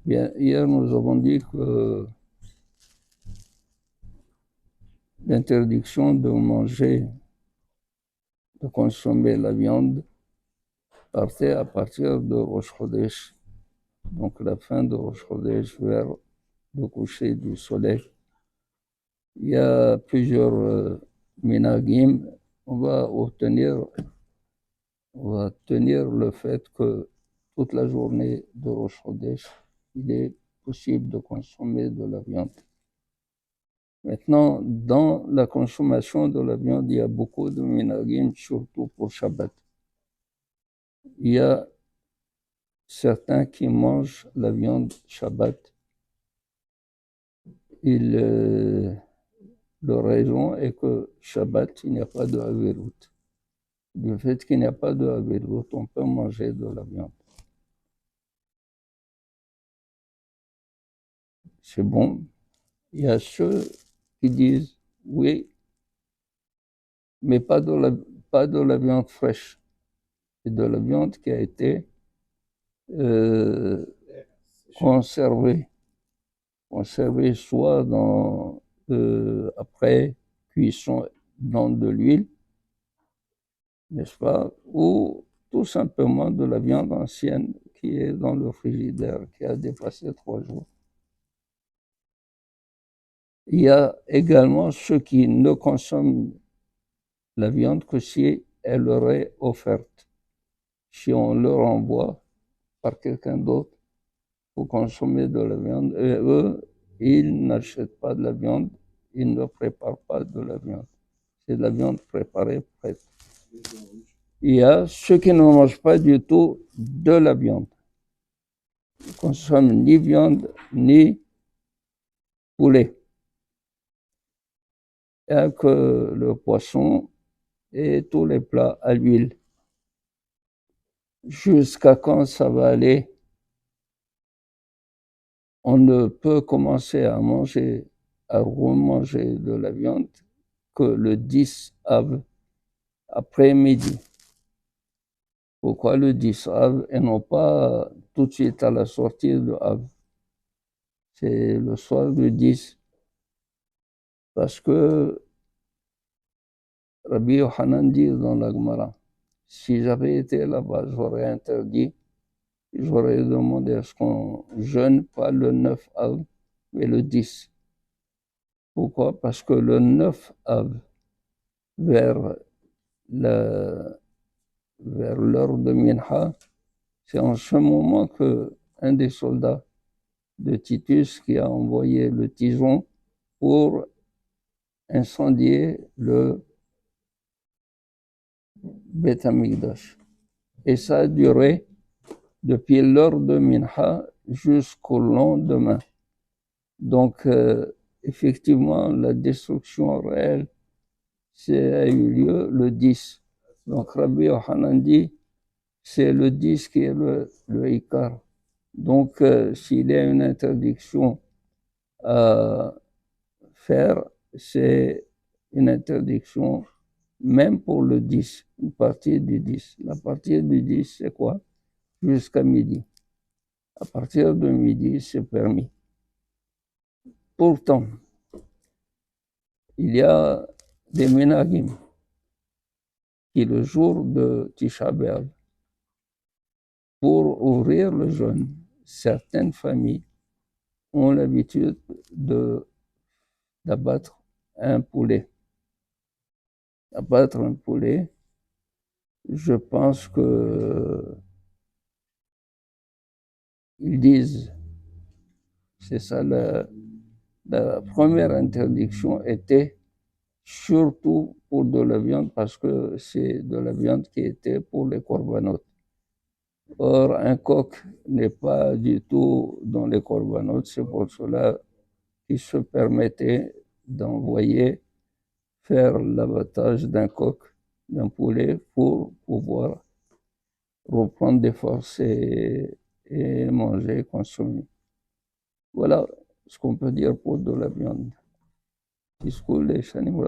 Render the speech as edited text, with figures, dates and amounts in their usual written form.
Bien, hier, nous avons dit que l'interdiction de manger, de consommer la viande partait à partir de Rosh Chodesh, donc la fin de Rosh Chodesh vers le coucher du soleil. Il y a plusieurs minagim. On va tenir le fait que toute la journée de Rosh Chodesh, il est possible de consommer de la viande. Maintenant, dans la consommation de la viande, il y a beaucoup de minagim, surtout pour Shabbat. Il y a certains qui mangent la viande Shabbat. Leur raison est que Shabbat, il n'y a pas de Haverut. Du fait qu'il n'y a pas de Haverut, on peut manger de la viande. C'est bon. Il y a ceux qui disent oui, mais pas de la viande fraîche. C'est de la viande qui a été conservée soit après cuisson dans de l'huile, n'est-ce pas, ou tout simplement de la viande ancienne qui est dans le frigidaire, qui a dépassé 3 jours. Il y a également ceux qui ne consomment la viande que si elle leur est offerte. Si on leur envoie par quelqu'un d'autre pour consommer de la viande, et eux, ils n'achètent pas de la viande, ils ne préparent pas de la viande. C'est de la viande préparée, prête. Il y a ceux qui ne mangent pas du tout de la viande. Ils ne consomment ni viande, ni poulet. Il n'y a que le poisson et tous les plats à l'huile. Jusqu'à quand ça va aller? On ne peut commencer à remanger de la viande que le 10 Av après-midi. Pourquoi le 10 Av et non pas tout de suite à la sortie de Av? C'est le soir du 10. Parce que Rabbi Yohanan dit dans la Gemara, si j'avais été là-bas, j'aurais interdit, j'aurais demandé à ce qu'on jeûne pas le 9 Av, mais le 10. Pourquoi? Parce que le 9 Av, vers l'heure de Minha, c'est en ce moment que un des soldats de Titus qui a envoyé le tison pour incendier le Beth Amikdash. Et ça a duré depuis l'heure de Minha jusqu'au lendemain. Donc, effectivement, la destruction réelle a eu lieu le 10. Donc, Rabbi Yohanan dit, c'est le 10 qui est le Ikar. Donc, s'il y a une interdiction à faire, c'est une interdiction même pour le 10, une partie du 10. La partie du 10, c'est quoi? Jusqu'à midi. À partir de midi, c'est permis. Pourtant, il y a des minagim qui, le jour de Tisha B'Av, pour ouvrir le jeûne, certaines familles ont l'habitude d'abattre un poulet. Abattre un poulet, je pense que ils disent, c'est ça, la première interdiction était surtout pour de la viande parce que c'est de la viande qui était pour les corbanotes. Or, un coq n'est pas du tout dans les corbanotes, c'est pour cela qu'il se permettait d'envoyer faire l'abattage d'un coq, d'un poulet, pour pouvoir reprendre des forces et manger, consommer. Voilà ce qu'on peut dire pour de la viande. Qui se coule les chanim